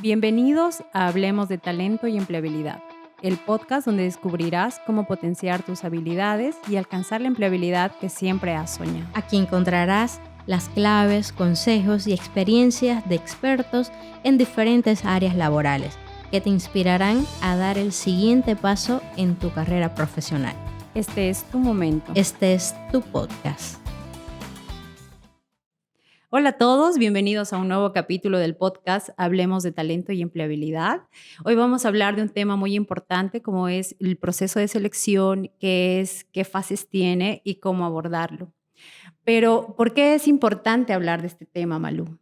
Bienvenidos a Hablemos de Talento y Empleabilidad, el podcast donde descubrirás cómo potenciar tus habilidades y alcanzar la empleabilidad que siempre has soñado. Aquí encontrarás las claves, consejos y experiencias de expertos en diferentes áreas laborales que te inspirarán a dar el siguiente paso en tu carrera profesional. Este es tu momento. Este es tu podcast. Hola a todos, bienvenidos a un nuevo capítulo del podcast Hablemos de Talento y Empleabilidad. Hoy vamos a hablar de un tema muy importante como es el proceso de selección, qué fases tiene y cómo abordarlo. Pero, ¿por qué es importante hablar de este tema, Malú?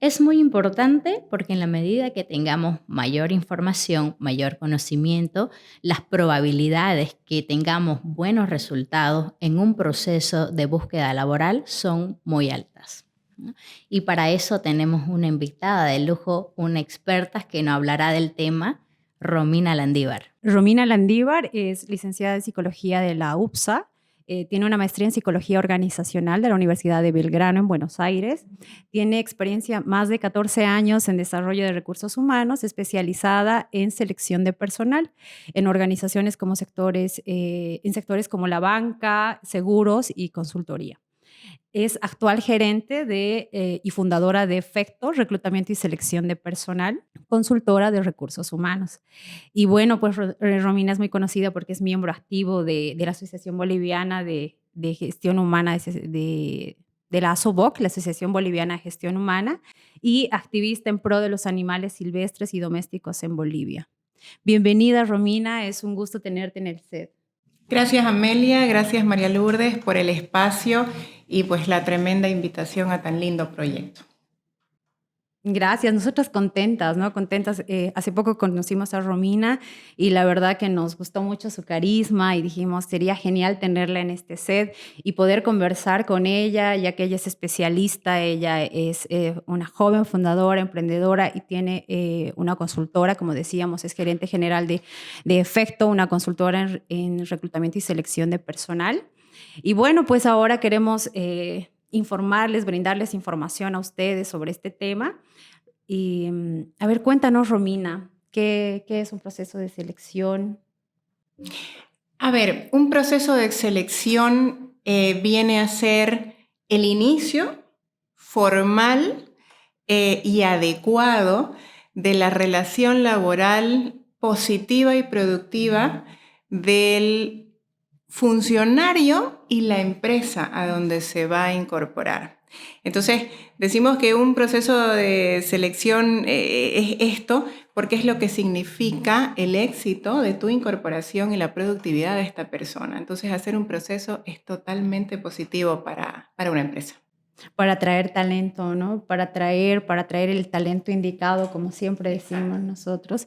Es muy importante porque en la medida que tengamos mayor información, mayor conocimiento, las probabilidades que tengamos buenos resultados en un proceso de búsqueda laboral son muy altas, ¿no? Y para eso tenemos una invitada de lujo, una experta que nos hablará del tema, Romina Landívar. Romina Landívar es licenciada en Psicología de la UPSA. Tiene una maestría en Psicología Organizacional de la Universidad de Belgrano en Buenos Aires. Tiene experiencia más de 14 años en desarrollo de recursos humanos, especializada en selección de personal en organizaciones como en sectores como la banca, seguros y consultoría. Es actual gerente y fundadora de Efecto, Reclutamiento y Selección de Personal, consultora de recursos humanos. Y bueno, pues Romina es muy conocida porque es miembro activo de la Asociación Boliviana de Gestión Humana, de la ASOBOC, la Asociación Boliviana de Gestión Humana, y activista en pro de los animales silvestres y domésticos en Bolivia. Bienvenida, Romina, es un gusto tenerte en el set. Gracias, Amelia, gracias, María Lourdes, por el espacio y pues la tremenda invitación a tan lindo proyecto. Gracias, nosotras contentas, ¿no? Contentas. Hace poco conocimos a Romina y la verdad que nos gustó mucho su carisma y dijimos, sería genial tenerla en este set y poder conversar con ella, ya que ella es especialista, ella es una joven fundadora, emprendedora y tiene una consultora, como decíamos, es gerente general de Efecto, una consultora en reclutamiento y selección de personal. Y bueno, pues ahora queremos informarles, brindarles información a ustedes sobre este tema. Y a ver, cuéntanos, Romina, ¿qué es un proceso de selección? A ver, un proceso de selección viene a ser el inicio formal y adecuado de la relación laboral positiva y productiva del funcionario y la empresa a donde se va a incorporar. Entonces, decimos que un proceso de selección es esto porque es lo que significa el éxito de tu incorporación y la productividad de esta persona. Entonces, hacer un proceso es totalmente positivo para una empresa. Para atraer talento, ¿no? Para atraer el talento indicado, como siempre decimos nosotros.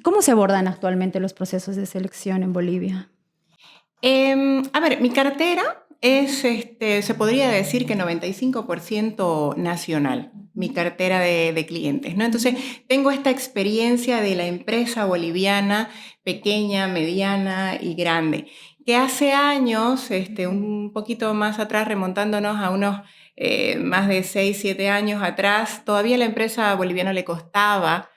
¿Cómo se abordan actualmente los procesos de selección en Bolivia? A ver, mi cartera es, se podría decir que 95% nacional, mi cartera de clientes, ¿no? Entonces, tengo esta experiencia de la empresa boliviana, pequeña, mediana y grande, que hace años, un poquito más atrás, remontándonos a unos más de 6, 7 años atrás, todavía a la empresa boliviana le costaba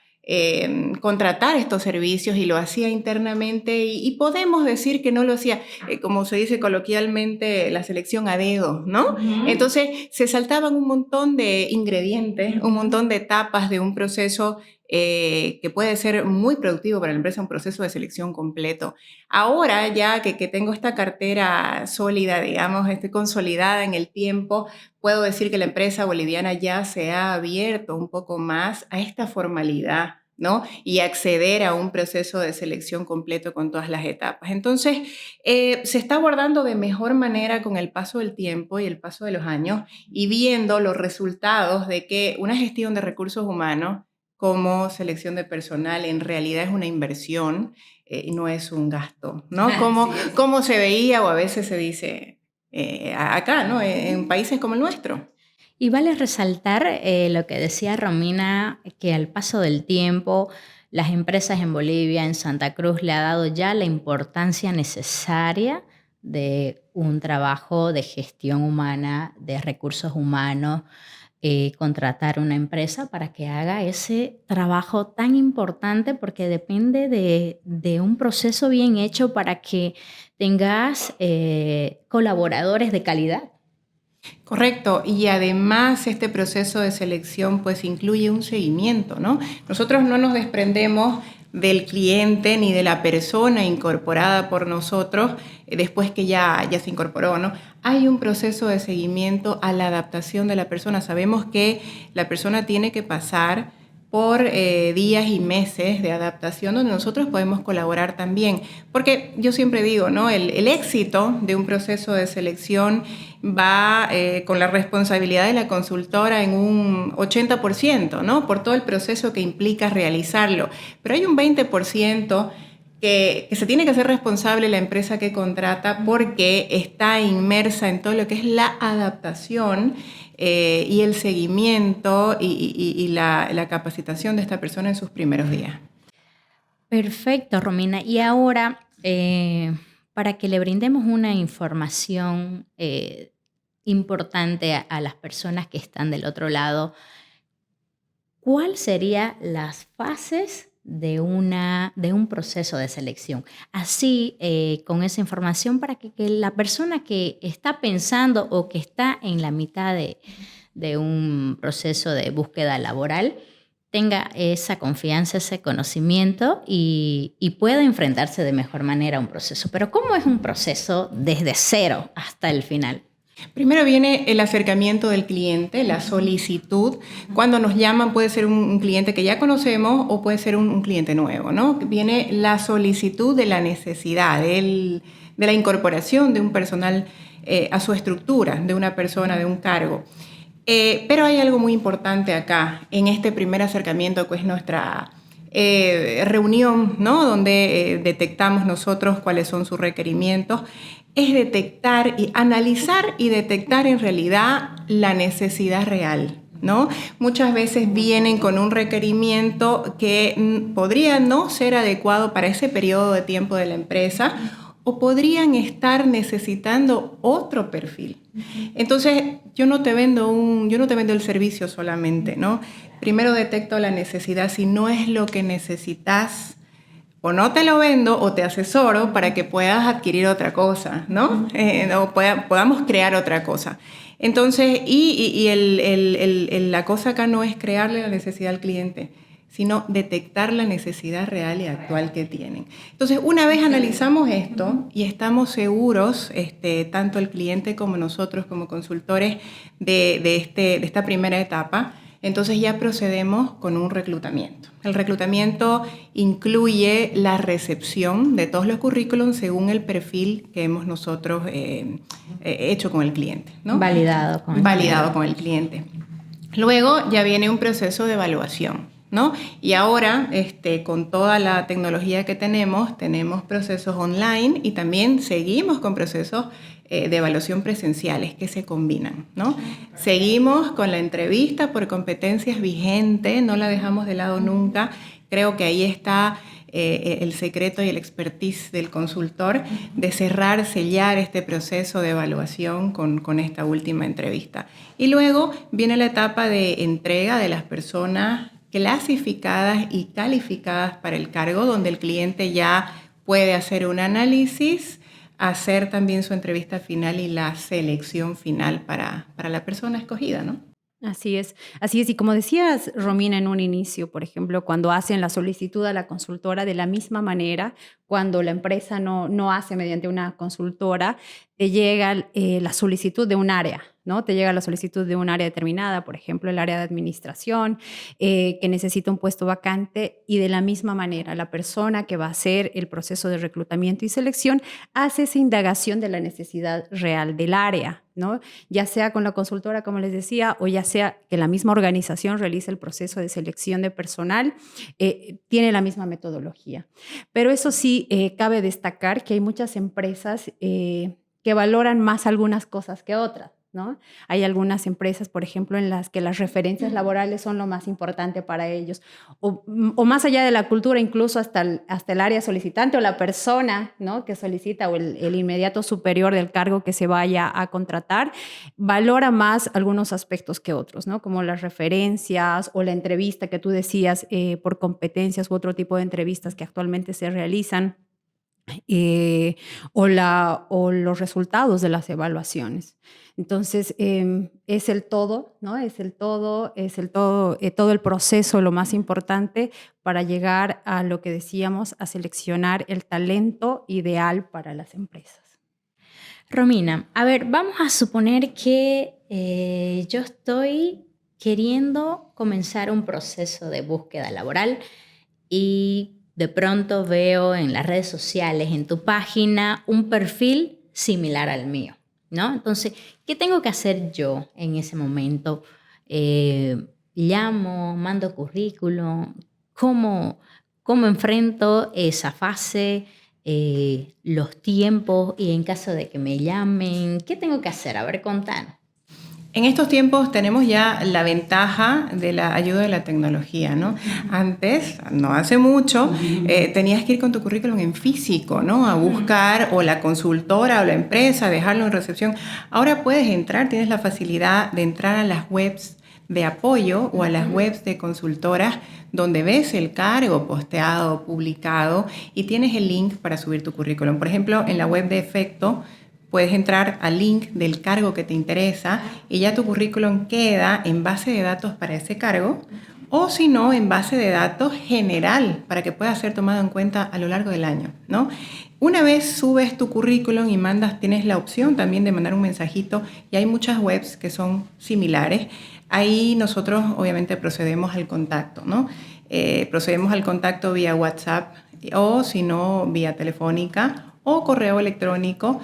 contratar estos servicios y lo hacía internamente y podemos decir que no lo hacía, como se dice coloquialmente, la selección a dedo, ¿no? Uh-huh. Entonces se saltaban un montón de ingredientes, un montón de etapas de un proceso que puede ser muy productivo para la empresa, un proceso de selección completo. Ahora ya que tengo esta cartera sólida, digamos, consolidada en el tiempo, puedo decir que la empresa boliviana ya se ha abierto un poco más a esta formalidad, ¿no? Y acceder a un proceso de selección completo con todas las etapas. Entonces, se está abordando de mejor manera con el paso del tiempo y el paso de los años y viendo los resultados de que una gestión de recursos humanos como selección de personal en realidad es una inversión y no es un gasto, ¿no? Como se veía o a veces se dice acá, ¿no? En países como el nuestro. Y vale resaltar lo que decía Romina, que al paso del tiempo las empresas en Bolivia, en Santa Cruz, le ha dado ya la importancia necesaria de un trabajo de gestión humana, de recursos humanos, contratar una empresa para que haga ese trabajo tan importante, porque depende de un proceso bien hecho para que tengas colaboradores de calidad. Correcto, y además este proceso de selección pues incluye un seguimiento, ¿no? Nosotros no nos desprendemos del cliente ni de la persona incorporada por nosotros después que ya se incorporó, ¿no? Hay un proceso de seguimiento a la adaptación de la persona. Sabemos que la persona tiene que pasar por días y meses de adaptación donde nosotros podemos colaborar también. Porque yo siempre digo, ¿no? El éxito de un proceso de selección va con la responsabilidad de la consultora en un 80%, ¿no? Por todo el proceso que implica realizarlo. Pero hay un 20% que se tiene que hacer responsable la empresa que contrata porque está inmersa en todo lo que es la adaptación y el seguimiento y la capacitación de esta persona en sus primeros días. Perfecto, Romina. Y ahora, para que le brindemos una información importante a las personas que están del otro lado, ¿cuáles serían las fases de un proceso de selección? Así, con esa información, para que la persona que está pensando o que está en la mitad de un proceso de búsqueda laboral tenga esa confianza, ese conocimiento y pueda enfrentarse de mejor manera a un proceso. Pero ¿cómo es un proceso desde cero hasta el final? Primero viene el acercamiento del cliente, la solicitud. Cuando nos llaman puede ser un cliente que ya conocemos o puede ser un cliente nuevo, ¿no? Viene la solicitud de la necesidad, de la incorporación de un personal a su estructura, de una persona, de un cargo. Pero hay algo muy importante acá, en este primer acercamiento, que es nuestra reunión, ¿no? Donde detectamos nosotros cuáles son sus requerimientos, es detectar y analizar y detectar en realidad la necesidad real, ¿no? Muchas veces vienen con un requerimiento que podría no ser adecuado para ese periodo de tiempo de la empresa o podrían estar necesitando otro perfil. Entonces, yo no te vendo el servicio solamente, ¿no? Primero detecto la necesidad. Si no es lo que necesitas, o no te lo vendo o te asesoro para que puedas adquirir otra cosa, ¿no? O podamos crear otra cosa. Entonces, la cosa acá no es crearle la necesidad al cliente, sino detectar la necesidad real y actual que tienen. Entonces, una vez analizamos esto y estamos seguros, tanto el cliente como nosotros como consultores de esta primera etapa, entonces ya procedemos con un reclutamiento. El reclutamiento incluye la recepción de todos los currículums según el perfil que hemos nosotros hecho con el cliente, ¿no? Validado con el cliente. Luego ya viene un proceso de evaluación, ¿no? Y ahora, con toda la tecnología que tenemos procesos online y también seguimos con procesos de evaluación presenciales que se combinan, ¿no? Seguimos con la entrevista por competencias vigente, no la dejamos de lado nunca. Creo que ahí está el secreto y el expertise del consultor de cerrar, sellar este proceso de evaluación con esta última entrevista. Y luego viene la etapa de entrega de las personas clasificadas y calificadas para el cargo, donde el cliente ya puede hacer un análisis, hacer también su entrevista final y la selección final para la persona escogida, ¿no? Así es, así es. Y como decías, Romina, en un inicio, por ejemplo, cuando hacen la solicitud a la consultora, de la misma manera, cuando la empresa no hace mediante una consultora, te llega la solicitud de un área, ¿no? Te llega la solicitud de un área determinada, por ejemplo, el área de administración, que necesita un puesto vacante, y de la misma manera, la persona que va a hacer el proceso de reclutamiento y selección hace esa indagación de la necesidad real del área, ¿no? Ya sea con la consultora, como les decía, o ya sea que la misma organización realice el proceso de selección de personal, tiene la misma metodología. Pero eso sí, cabe destacar que hay muchas empresas que valoran más algunas cosas que otras, ¿no? Hay algunas empresas, por ejemplo, en las que las referencias laborales son lo más importante para ellos, o más allá de la cultura, incluso hasta el área solicitante o la persona, ¿no?, que solicita, o el inmediato superior del cargo que se vaya a contratar, valora más algunos aspectos que otros, ¿no?, como las referencias o la entrevista que tú decías, por competencias u otro tipo de entrevistas que actualmente se realizan, eh, o los resultados de las evaluaciones. Entonces, es el todo, ¿no? Todo el proceso lo más importante para llegar a lo que decíamos, a seleccionar el talento ideal para las empresas. Romina, a ver, vamos a suponer que yo estoy queriendo comenzar un proceso de búsqueda laboral y de pronto veo en las redes sociales, en tu página, un perfil similar al mío, ¿no? Entonces, ¿qué tengo que hacer yo en ese momento? Llamo, mando currículum, ¿cómo, cómo enfrento esa fase? Los tiempos y en caso de que me llamen, ¿qué tengo que hacer? A ver, contanos. En estos tiempos tenemos ya la ventaja de la ayuda de la tecnología, ¿no? Antes, no hace mucho, tenías que ir con tu currículum en físico, ¿no? A buscar o la consultora o la empresa, dejarlo en recepción. Ahora puedes entrar, tienes la facilidad de entrar a las webs de apoyo o a las webs de consultoras donde ves el cargo posteado, publicado y tienes el link para subir tu currículum. Por ejemplo, en la web de Efecto, puedes entrar al link del cargo que te interesa y ya tu currículum queda en base de datos para ese cargo, o si no, en base de datos general para que pueda ser tomado en cuenta a lo largo del año, ¿no? Una vez subes tu currículum y mandas, tienes la opción también de mandar un mensajito, y hay muchas webs que son similares. Ahí nosotros obviamente procedemos al contacto, ¿no? Procedemos al contacto vía WhatsApp, o si no, vía telefónica o correo electrónico,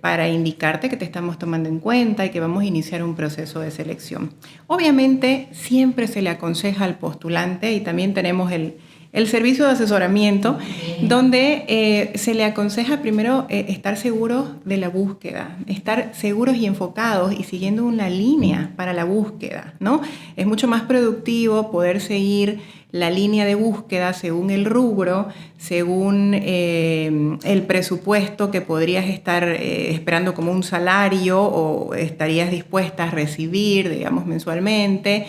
para indicarte que te estamos tomando en cuenta y que vamos a iniciar un proceso de selección. Obviamente siempre se le aconseja al postulante, y también tenemos el servicio de asesoramiento, donde se le aconseja primero estar seguros de la búsqueda, estar seguros y enfocados y siguiendo una línea para la búsqueda, ¿no? Es mucho más productivo poder seguir la línea de búsqueda según el rubro, según el presupuesto que podrías estar esperando como un salario o estarías dispuesta a recibir, digamos, mensualmente,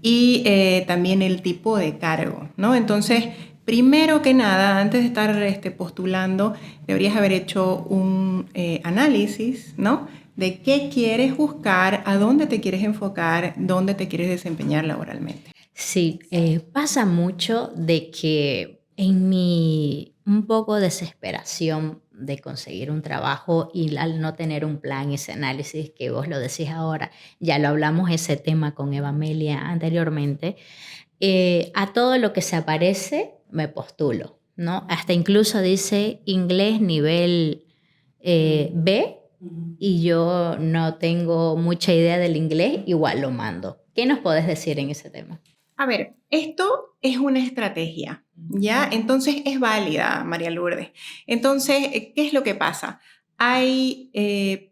y también el tipo de cargo, ¿no? Entonces, primero que nada, antes de estar postulando, deberías haber hecho un análisis, ¿no?, de qué quieres buscar, a dónde te quieres enfocar, dónde te quieres desempeñar laboralmente. Sí, pasa mucho de que en mi un poco desesperación de conseguir un trabajo y al no tener un plan, ese análisis que vos lo decís ahora, ya lo hablamos ese tema con Eva Amelia anteriormente, a todo lo que se aparece me postulo, ¿no? Hasta incluso dice inglés nivel B, y yo no tengo mucha idea del inglés, igual lo mando. ¿Qué nos podés decir en ese tema? A ver, esto es una estrategia, ¿ya? Entonces es válida, María Lourdes. Entonces, ¿qué es lo que pasa? Hay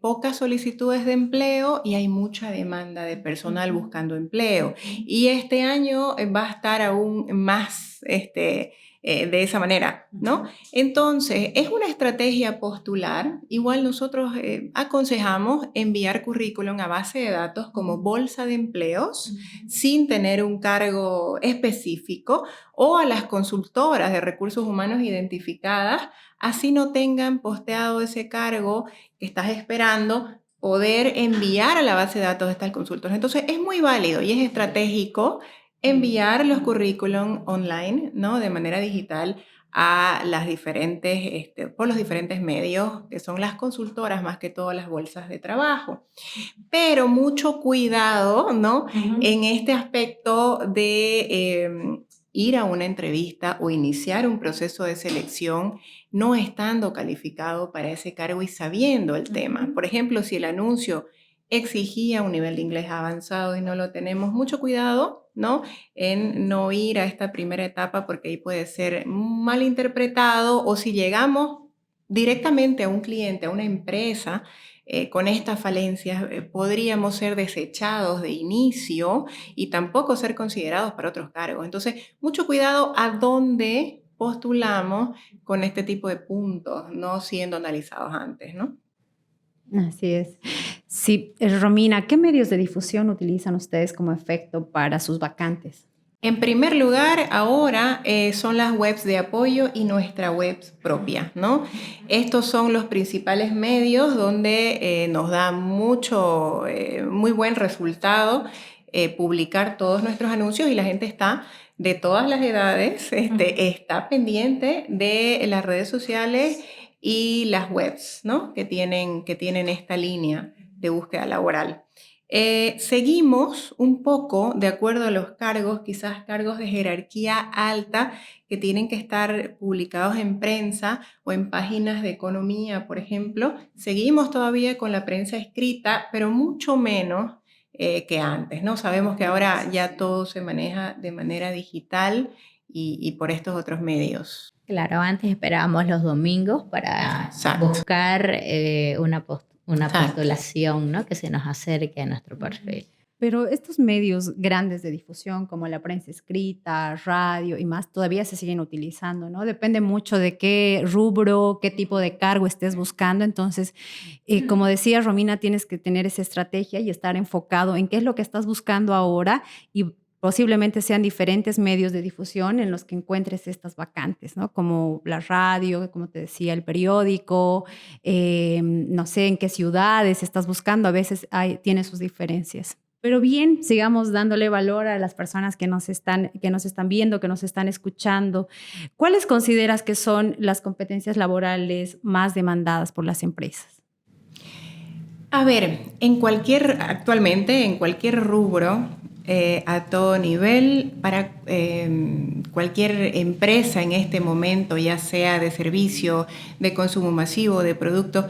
pocas solicitudes de empleo y hay mucha demanda de personal buscando empleo. Y este año va a estar aún más de esa manera, ¿no? Entonces, es una estrategia postular. Igual nosotros aconsejamos enviar currículum a base de datos como bolsa de empleos, sin tener un cargo específico, o a las consultoras de recursos humanos identificadas, así no tengan posteado ese cargo que estás esperando, poder enviar a la base de datos de estas consultoras. Entonces es muy válido y es estratégico enviar los currículum online, ¿no?, de manera digital a las diferentes, por los diferentes medios, que son las consultoras más que todas las bolsas de trabajo. Pero mucho cuidado, ¿no?, en este aspecto de ir a una entrevista o iniciar un proceso de selección no estando calificado para ese cargo y sabiendo el tema. Por ejemplo, si el anuncio exigía un nivel de inglés avanzado y no lo tenemos, mucho cuidado, ¿no?, en no ir a esta primera etapa, porque ahí puede ser mal interpretado, o si llegamos directamente a un cliente, a una empresa, con estas falencias podríamos ser desechados de inicio y tampoco ser considerados para otros cargos. Entonces, mucho cuidado a dónde postulamos con este tipo de puntos, no siendo analizados antes, ¿no? Así es. Sí, Romina, ¿qué medios de difusión utilizan ustedes como efecto para sus vacantes? En primer lugar, ahora son las webs de apoyo y nuestra web propia, ¿no? Estos son los principales medios donde nos da muy buen resultado publicar todos nuestros anuncios y la gente está de todas las edades, está pendiente de las redes sociales y las webs, ¿no? que tienen esta línea de búsqueda laboral. Seguimos un poco de acuerdo a los cargos, quizás cargos de jerarquía alta que tienen que estar publicados en prensa o en páginas de economía, por ejemplo. Seguimos todavía con la prensa escrita, pero mucho menos que antes, ¿no? Sabemos que ahora ya todo se maneja de manera digital y por estos otros medios. Claro, antes esperábamos los domingos para Exacto. buscar una Exacto. postulación, ¿no? Que se nos acerque a nuestro perfil. Pero estos medios grandes de difusión, como la prensa escrita, radio y más, todavía se siguen utilizando, ¿no? Depende mucho de qué rubro, qué tipo de cargo estés buscando. Entonces, como decía Romina, tienes que tener esa estrategia y estar enfocado en qué es lo que estás buscando ahora y posiblemente sean diferentes medios de difusión en los que encuentres estas vacantes, ¿no? Como la radio, como te decía, el periódico, no sé en qué ciudades estás buscando, a veces tiene sus diferencias. Pero bien, sigamos dándole valor a las personas que nos están viendo, que nos están escuchando. ¿Cuáles consideras que son las competencias laborales más demandadas por las empresas? A ver, actualmente en cualquier rubro, a todo nivel, para cualquier empresa en este momento, ya sea de servicio, de consumo masivo, de producto,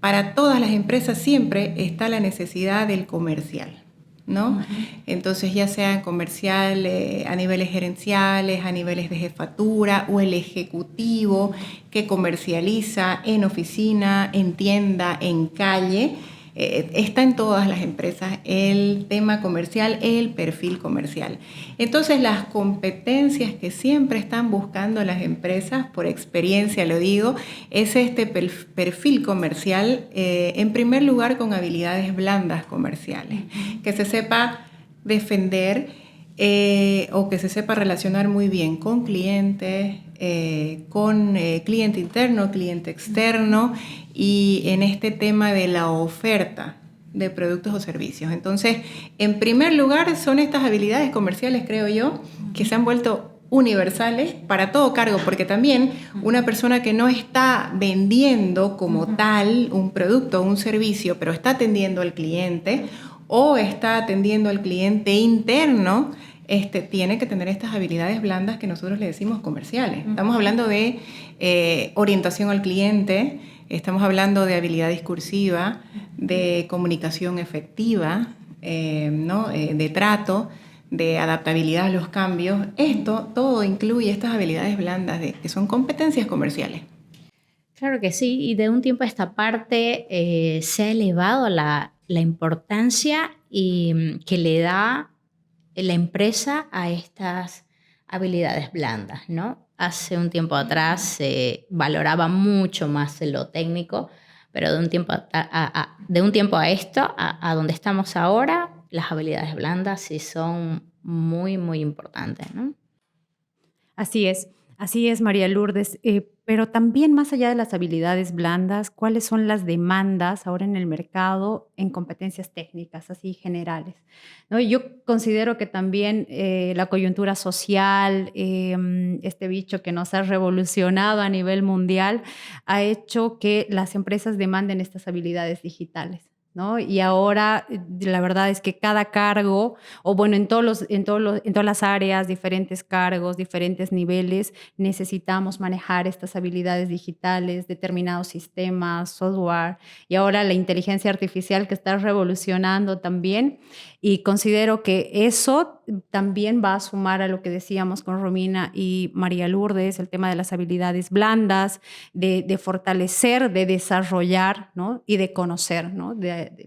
para todas las empresas siempre está la necesidad del comercial, ¿no? Entonces, ya sea comercial a niveles gerenciales, a niveles de jefatura o el ejecutivo que comercializa en oficina, en tienda, en calle, está en todas las empresas el tema comercial, el perfil comercial. Entonces, las competencias que siempre están buscando las empresas, por experiencia lo digo, es este perfil comercial, en primer lugar con habilidades blandas comerciales, que se sepa defender o que se sepa relacionar muy bien con clientes, con cliente interno, cliente externo y en este tema de la oferta de productos o servicios. Entonces, en primer lugar, son estas habilidades comerciales, creo yo, que se han vuelto universales para todo cargo, porque también una persona que no está vendiendo como tal un producto o un servicio, pero está atendiendo al cliente o está atendiendo al cliente interno, tiene que tener estas habilidades blandas que nosotros le decimos comerciales. Estamos hablando de orientación al cliente, estamos hablando de habilidad discursiva, de comunicación efectiva, ¿no? De trato, de adaptabilidad a los cambios. Esto todo incluye estas habilidades blandas que son competencias comerciales. Claro que sí, y de un tiempo a esta parte se ha elevado la importancia que le da la empresa a estas habilidades blandas, ¿no? Hace un tiempo atrás se valoraba mucho más lo técnico, pero de un tiempo a esto, a donde estamos ahora, las habilidades blandas sí son muy, muy importantes, ¿no? Así es, María Lourdes. Pero también más allá de las habilidades blandas, ¿cuáles son las demandas ahora en el mercado en competencias técnicas, así generales? ¿No? Yo considero que también la coyuntura social, este bicho que nos ha revolucionado a nivel mundial, ha hecho que las empresas demanden estas habilidades digitales, ¿no? Y ahora la verdad es que cada cargo, o bueno, en todas las áreas, diferentes cargos, diferentes niveles, necesitamos manejar estas habilidades digitales, determinados sistemas, software, y ahora la inteligencia artificial que está revolucionando también. Y considero que eso también va a sumar a lo que decíamos con Romina y María Lourdes, el tema de las habilidades blandas, de fortalecer, de desarrollar, ¿no? Y de conocer, ¿no?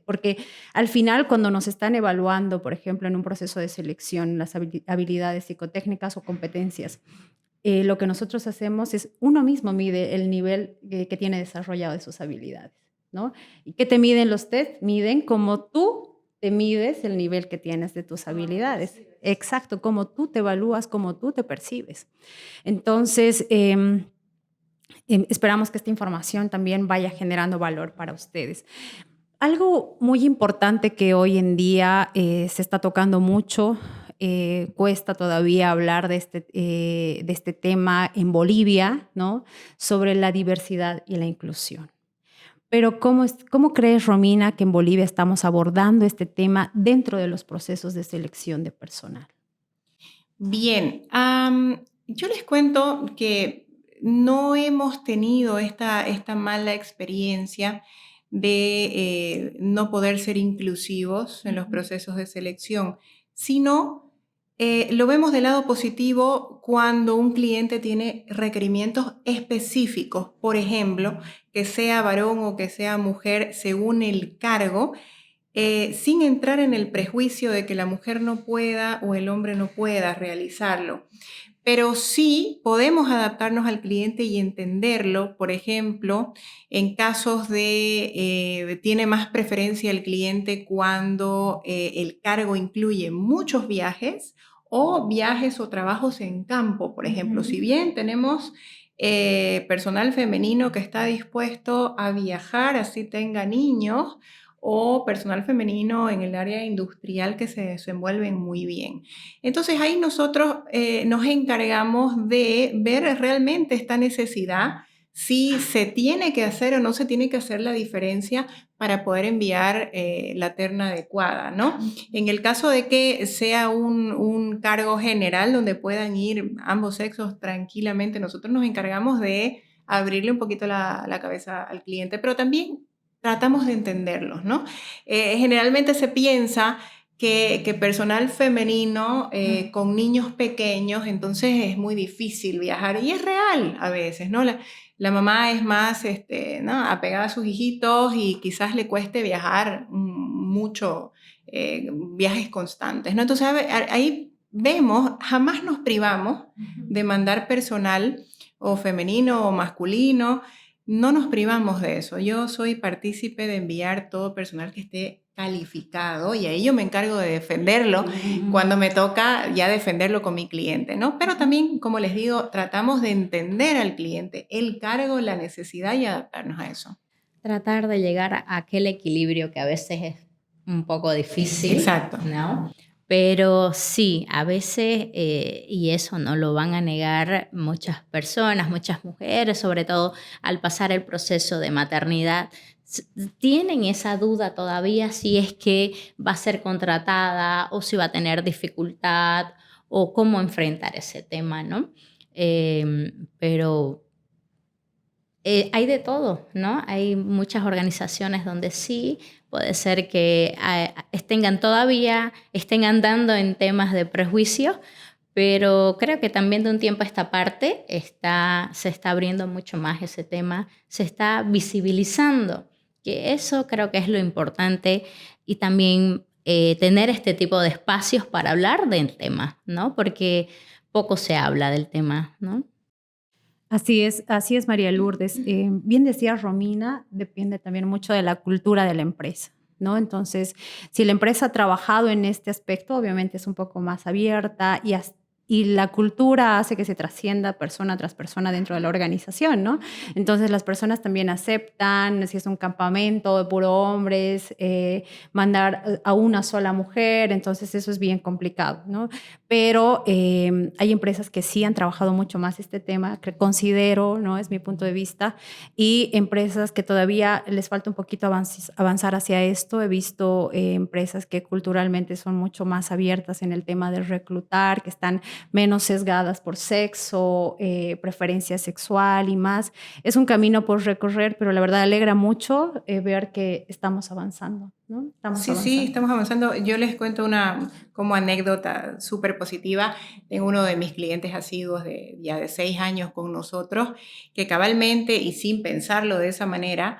Porque al final, cuando nos están evaluando, por ejemplo, en un proceso de selección, las habilidades psicotécnicas o competencias, lo que nosotros hacemos es uno mismo mide el nivel que tiene desarrollado de sus habilidades, ¿no? ¿Y qué te miden los test? Miden cómo tú te mides el nivel que tienes de tus habilidades. Exacto, cómo tú te evalúas, cómo tú te percibes. Entonces, esperamos que esta información también vaya generando valor para ustedes. Algo muy importante que hoy en día se está tocando mucho, cuesta todavía hablar de este tema en Bolivia, ¿no? Sobre la diversidad y la inclusión. Pero ¿cómo crees, Romina, que en Bolivia estamos abordando este tema dentro de los procesos de selección de personal? Bien, yo les cuento que no hemos tenido esta mala experiencia de no poder ser inclusivos en los procesos de selección, sino lo vemos del lado positivo cuando un cliente tiene requerimientos específicos, por ejemplo, que sea varón o que sea mujer según el cargo, sin entrar en el prejuicio de que la mujer no pueda o el hombre no pueda realizarlo. Pero sí podemos adaptarnos al cliente y entenderlo, por ejemplo, en casos de tiene más preferencia el cliente cuando el cargo incluye muchos viajes o viajes o trabajos en campo, por ejemplo. Si bien tenemos personal femenino que está dispuesto a viajar, así tenga niños, o personal femenino en el área industrial que se desenvuelven muy bien. Entonces ahí nosotros nos encargamos de ver realmente esta necesidad, si se tiene que hacer o no se tiene que hacer la diferencia para poder enviar la terna adecuada, ¿no? En el caso de que sea un cargo general donde puedan ir ambos sexos tranquilamente, nosotros nos encargamos de abrirle un poquito la cabeza al cliente, pero también tratamos de entenderlos, ¿no? Generalmente se piensa que personal femenino con niños pequeños, entonces es muy difícil viajar. Y es real a veces, ¿no? La mamá es más ¿no? apegada a sus hijitos y quizás le cueste viajar mucho, viajes constantes, ¿no? Entonces ahí vemos, jamás nos privamos de mandar personal o femenino o masculino. No nos privamos de eso. Yo soy partícipe de enviar todo personal que esté calificado y ahí yo me encargo de defenderlo cuando me toca ya defenderlo con mi cliente, ¿no? Pero también, como les digo, tratamos de entender al cliente, el cargo, la necesidad y adaptarnos a eso. Tratar de llegar a aquel equilibrio que a veces es un poco difícil. Exacto. ¿No? Pero sí, a veces, y eso no lo van a negar muchas personas, muchas mujeres, sobre todo al pasar el proceso de maternidad, tienen esa duda todavía si es que va a ser contratada o si va a tener dificultad o cómo enfrentar ese tema, ¿no? Pero hay de todo, ¿no? Hay muchas organizaciones donde sí, puede ser que estén andando en temas de prejuicio, pero creo que también de un tiempo a esta parte se está abriendo mucho más ese tema, se está visibilizando, que eso creo que es lo importante y también tener este tipo de espacios para hablar del tema, ¿no? Porque poco se habla del tema, ¿no? Así es, María Lourdes. Bien decía Romina, depende también mucho de la cultura de la empresa, ¿no? Entonces, si la empresa ha trabajado en este aspecto, obviamente es un poco más abierta y la cultura hace que se trascienda persona tras persona dentro de la organización, ¿no? Entonces, las personas también aceptan, si es un campamento de puro hombres, mandar a una sola mujer, entonces eso es bien complicado, ¿no? Pero hay empresas que sí han trabajado mucho más este tema, que considero, ¿no? Es mi punto de vista, y empresas que todavía les falta un poquito avanzar hacia esto. He visto empresas que culturalmente son mucho más abiertas en el tema de reclutar, que están menos sesgadas por sexo, preferencia sexual y más. Es un camino por recorrer, pero la verdad alegra mucho ver que estamos avanzando, ¿no? Sí, estamos avanzando. Yo les cuento una como anécdota súper positiva. Tengo uno de mis clientes asiduos ya de 6 años con nosotros, que cabalmente y sin pensarlo de esa manera,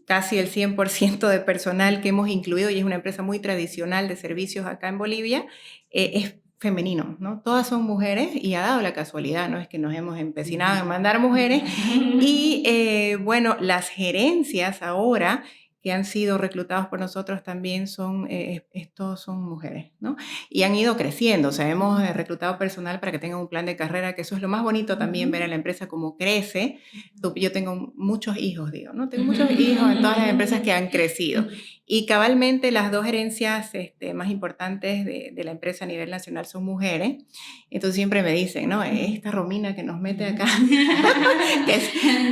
casi el 100% de personal que hemos incluido, y es una empresa muy tradicional de servicios acá en Bolivia, es femenino, ¿no? Todas son mujeres y ha dado la casualidad, ¿no? Es que nos hemos empecinado en mandar mujeres y bueno, las gerencias ahora que han sido reclutados por nosotros también estos son mujeres, ¿no? Y han ido creciendo, o sea, hemos reclutado personal para que tengan un plan de carrera, que eso es lo más bonito también, ver a la empresa cómo crece. Yo tengo muchos hijos, digo, ¿no? Tengo muchos hijos en todas las empresas que han crecido. Y cabalmente las 2 gerencias más importantes de la empresa a nivel nacional son mujeres. Entonces siempre me dicen, ¿no? Esta Romina que nos mete acá.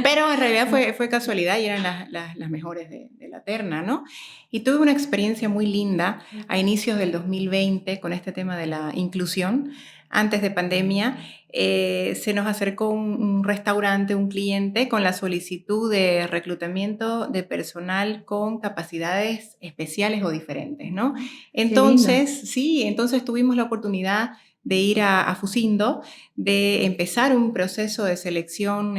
Pero en realidad fue casualidad y eran las mejores de la terna, ¿no? Y tuve una experiencia muy linda a inicios del 2020 con este tema de la inclusión. Antes de pandemia, se nos acercó un restaurante, un cliente, con la solicitud de reclutamiento de personal con capacidades especiales o diferentes, ¿no? Entonces, sí, entonces tuvimos la oportunidad de ir a Fusindo, de empezar un proceso de selección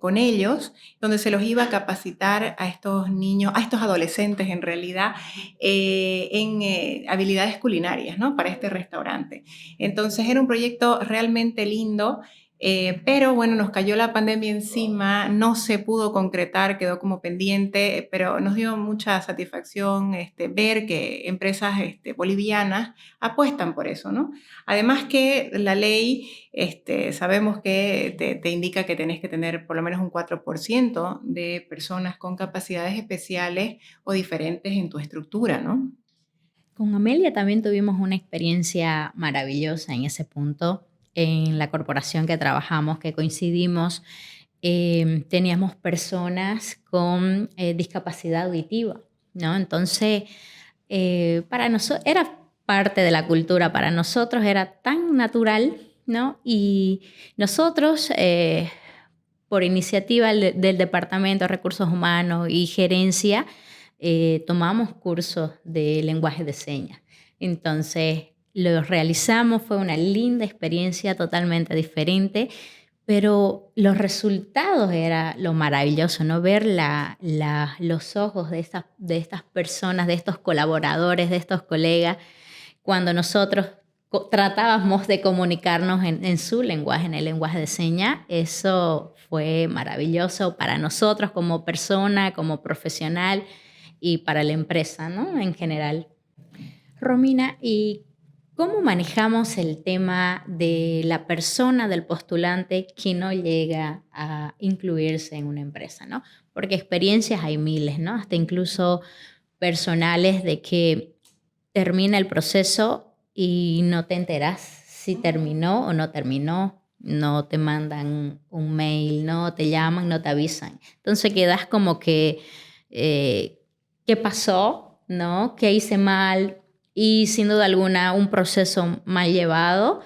con ellos, donde se los iba a capacitar a estos niños, a estos adolescentes en realidad, en habilidades culinarias, ¿no? Para este restaurante. Entonces era un proyecto realmente lindo, pero bueno, nos cayó la pandemia encima, no se pudo concretar, quedó como pendiente, pero nos dio mucha satisfacción ver que empresas bolivianas apuestan por eso, ¿no? Además que la ley, sabemos que te indica que tenés que tener por lo menos un 4% de personas con capacidades especiales o diferentes en tu estructura, ¿no? Con Amelia también tuvimos una experiencia maravillosa en ese punto. En la corporación que trabajamos, que coincidimos, teníamos personas con discapacidad auditiva, ¿no? Entonces, para nosotros era parte de la cultura, para nosotros era tan natural, ¿no? Y nosotros, por iniciativa del Departamento de Recursos Humanos y Gerencia, tomamos cursos de lenguaje de señas. Entonces, lo realizamos, fue una linda experiencia totalmente diferente, pero los resultados era lo maravilloso, ¿no? Ver los ojos de estas personas, de estos colaboradores, de estos colegas, cuando nosotros tratábamos de comunicarnos en su lenguaje, en el lenguaje de señas. Eso fue maravilloso para nosotros como persona, como profesional y para la empresa, ¿no? En general. Romina, ¿y cómo manejamos el tema de la persona, del postulante que no llega a incluirse en una empresa, ¿no? Porque experiencias hay miles, ¿no? Hasta incluso personales de que termina el proceso y no te enteras si terminó o no terminó, no te mandan un mail, no te llaman, no te avisan. Entonces quedas como que, ¿qué pasó? ¿No? ¿Qué hice mal? Y sin duda alguna, un proceso mal llevado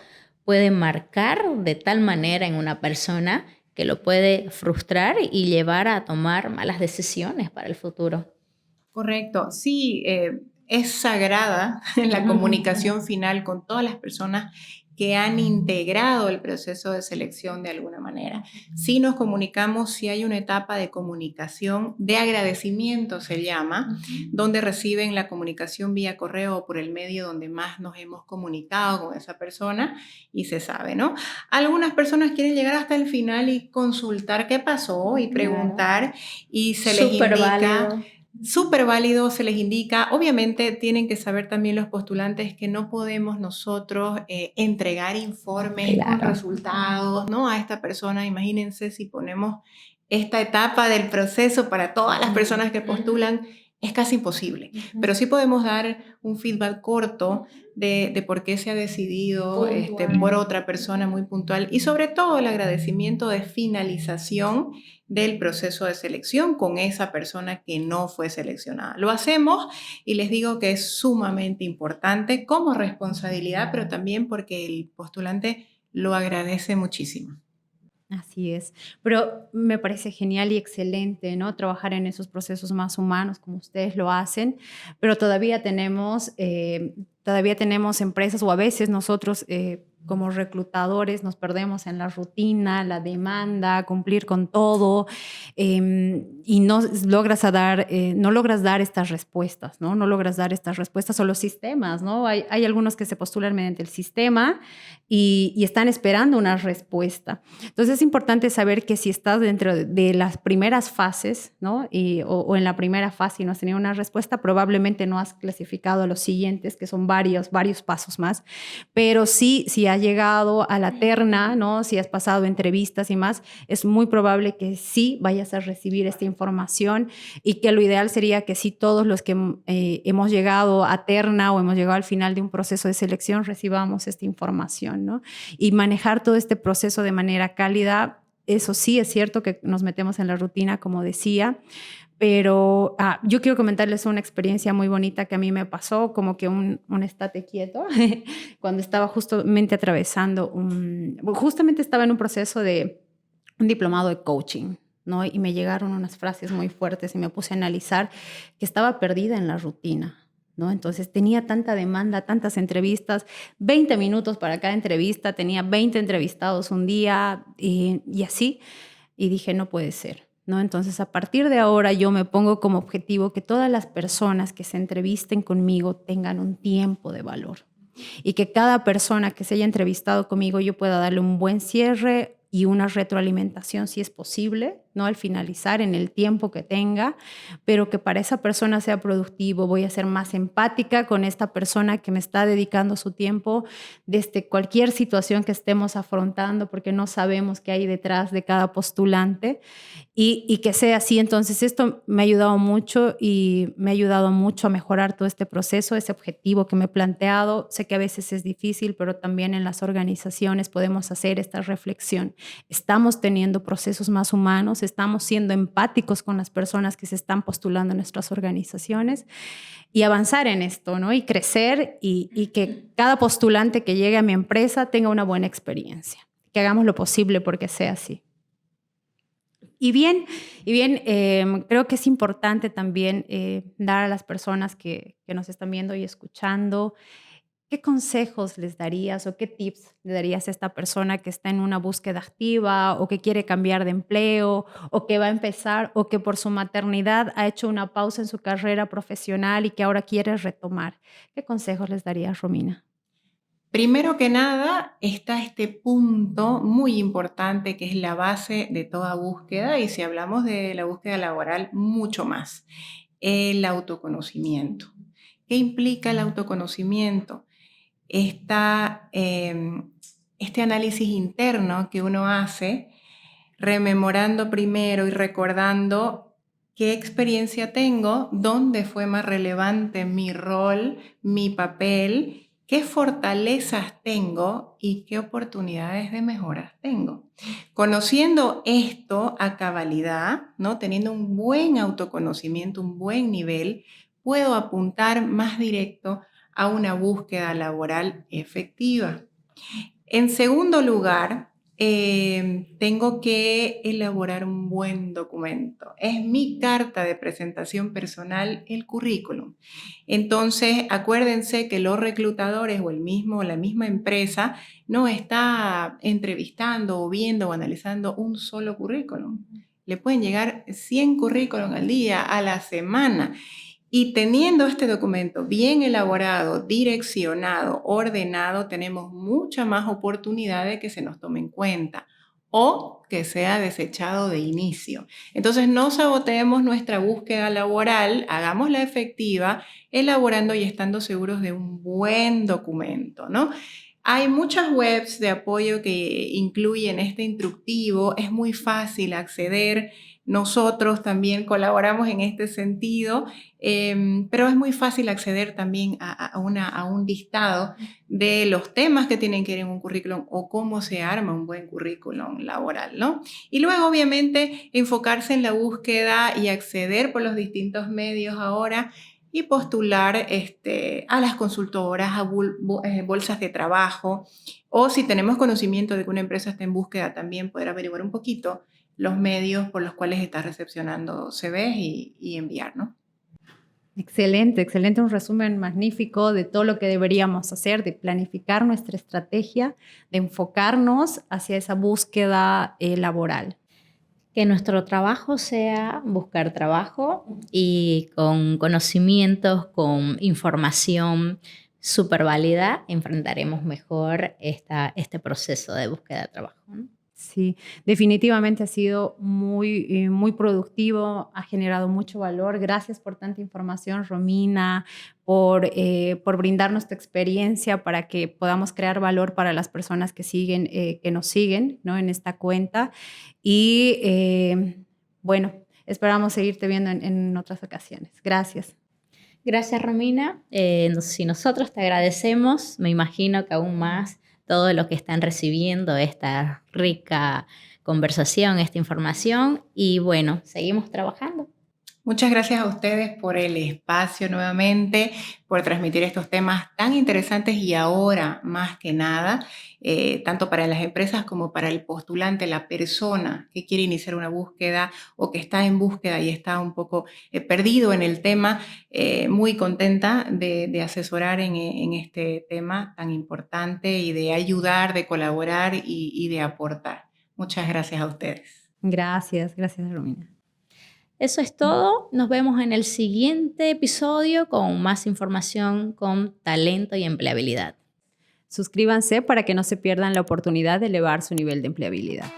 puede marcar de tal manera en una persona que lo puede frustrar y llevar a tomar malas decisiones para el futuro. Correcto, sí, es sagrada la comunicación final con todas las personas que han integrado el proceso de selección de alguna manera. Sí nos comunicamos, si hay una etapa de comunicación, de agradecimiento se llama, donde reciben la comunicación vía correo o por el medio donde más nos hemos comunicado con esa persona y se sabe, ¿no? Algunas personas quieren llegar hasta el final y consultar qué pasó y preguntar y se les indica... Válido. Súper válido, se les indica. Obviamente tienen que saber también los postulantes que no podemos nosotros entregar informes con resultados, ¿no? A esta persona. Imagínense si ponemos esta etapa del proceso para todas las personas que postulan, es casi imposible, pero sí podemos dar un feedback corto de por qué se ha decidido por otra persona muy puntual y sobre todo el agradecimiento de finalización del proceso de selección con esa persona que no fue seleccionada. Lo hacemos y les digo que es sumamente importante como responsabilidad, pero también porque el postulante lo agradece muchísimo. Así es, pero me parece genial y excelente, ¿no? Trabajar en esos procesos más humanos como ustedes lo hacen, pero todavía tenemos empresas o a veces nosotros como reclutadores nos perdemos en la rutina, la demanda, cumplir con todo y no logras dar estas respuestas, ¿no? No logras dar estas respuestas o los sistemas, ¿no? Hay algunos que se postulan mediante el sistema y están esperando una respuesta. Entonces es importante saber que si estás dentro de las primeras fases, ¿no? O en la primera fase y no has tenido una respuesta, probablemente no has clasificado a los siguientes, que son varios pasos más, pero sí, si has llegado a la terna, ¿no? Si has pasado entrevistas y más, es muy probable que sí vayas a recibir esta información y que lo ideal sería que sí todos los que hemos llegado a terna o hemos llegado al final de un proceso de selección recibamos esta información, ¿no? Y manejar todo este proceso de manera cálida, eso sí es cierto que nos metemos en la rutina, como decía, pero yo quiero comentarles una experiencia muy bonita que a mí me pasó, como que un estate quieto, cuando estaba justamente justamente estaba en un proceso de un diplomado de coaching, ¿no? Y me llegaron unas frases muy fuertes y me puse a analizar que estaba perdida en la rutina, ¿no? Entonces tenía tanta demanda, tantas entrevistas, 20 minutos para cada entrevista, tenía 20 entrevistados un día y así, y dije, no puede ser, ¿no? Entonces a partir de ahora yo me pongo como objetivo que todas las personas que se entrevisten conmigo tengan un tiempo de valor y que cada persona que se haya entrevistado conmigo yo pueda darle un buen cierre y una retroalimentación si es posible, ¿no? Al finalizar en el tiempo que tenga, pero que para esa persona sea productivo, voy a ser más empática con esta persona que me está dedicando su tiempo desde cualquier situación que estemos afrontando, porque no sabemos qué hay detrás de cada postulante y que sea así. Entonces esto me ha ayudado mucho y me ha ayudado mucho a mejorar todo este proceso, ese objetivo que me he planteado. Sé que a veces es difícil, pero también en las organizaciones podemos hacer esta reflexión. Estamos teniendo procesos más humanos, estamos siendo empáticos con las personas que se están postulando en nuestras organizaciones y avanzar en esto, ¿no? Y crecer y que cada postulante que llegue a mi empresa tenga una buena experiencia. Que hagamos lo posible porque sea así. Y bien, creo que es importante también dar a las personas que nos están viendo y escuchando, ¿qué consejos les darías o qué tips le darías a esta persona que está en una búsqueda activa o que quiere cambiar de empleo o que va a empezar o que por su maternidad ha hecho una pausa en su carrera profesional y que ahora quiere retomar? ¿Qué consejos les darías, Romina? Primero que nada está este punto muy importante que es la base de toda búsqueda y si hablamos de la búsqueda laboral, mucho más, el autoconocimiento. ¿Qué implica el autoconocimiento? Este análisis interno que uno hace, rememorando primero y recordando qué experiencia tengo, dónde fue más relevante mi rol, mi papel, qué fortalezas tengo y qué oportunidades de mejoras tengo. Conociendo esto a cabalidad, ¿no? Teniendo un buen autoconocimiento, un buen nivel, puedo apuntar más directo a una búsqueda laboral efectiva. En segundo lugar, tengo que elaborar un buen documento. Es mi carta de presentación personal, el currículum. Entonces, acuérdense que los reclutadores o la misma empresa no está entrevistando o viendo o analizando un solo currículum. Le pueden llegar 100 currículum al día, a la semana. Y teniendo este documento bien elaborado, direccionado, ordenado, tenemos mucha más oportunidad de que se nos tome en cuenta o que sea desechado de inicio. Entonces, no saboteemos nuestra búsqueda laboral, hagámosla efectiva, elaborando y estando seguros de un buen documento, ¿no? Hay muchas webs de apoyo que incluyen este instructivo, es muy fácil acceder. nosotros también colaboramos en este sentido, pero es muy fácil acceder también a un listado de los temas que tienen que ir en un currículum o cómo se arma un buen currículum laboral, ¿no? Y luego, obviamente, enfocarse en la búsqueda y acceder por los distintos medios ahora y postular a las consultoras, a bolsas de trabajo, o si tenemos conocimiento de que una empresa está en búsqueda, también poder averiguar un poquito los medios por los cuales está recepcionando CVs y enviar, ¿no? Excelente, excelente, un resumen magnífico de todo lo que deberíamos hacer, de planificar nuestra estrategia, de enfocarnos hacia esa búsqueda laboral. Que nuestro trabajo sea buscar trabajo y con conocimientos, con información súper válida, enfrentaremos mejor este proceso de búsqueda de trabajo, ¿no? Sí, definitivamente ha sido muy productivo, ha generado mucho valor. Gracias por tanta información, Romina, por brindarnos tu experiencia para que podamos crear valor para las personas que nos siguen, ¿no? En esta cuenta. Y bueno, esperamos seguirte viendo en otras ocasiones. Gracias. Gracias, Romina. Si nosotros te agradecemos, me imagino que aún más todo lo que están recibiendo, esta rica conversación, esta información. Y bueno, seguimos trabajando. Muchas gracias a ustedes por el espacio nuevamente, por transmitir estos temas tan interesantes y ahora más que nada, tanto para las empresas como para el postulante, la persona que quiere iniciar una búsqueda o que está en búsqueda y está un poco perdido en el tema. Muy contenta de asesorar en este tema tan importante y de ayudar, de colaborar y de aportar. Muchas gracias a ustedes. Gracias, Romina. Eso es todo. Nos vemos en el siguiente episodio con más información con talento y empleabilidad. Suscríbanse para que no se pierdan la oportunidad de elevar su nivel de empleabilidad.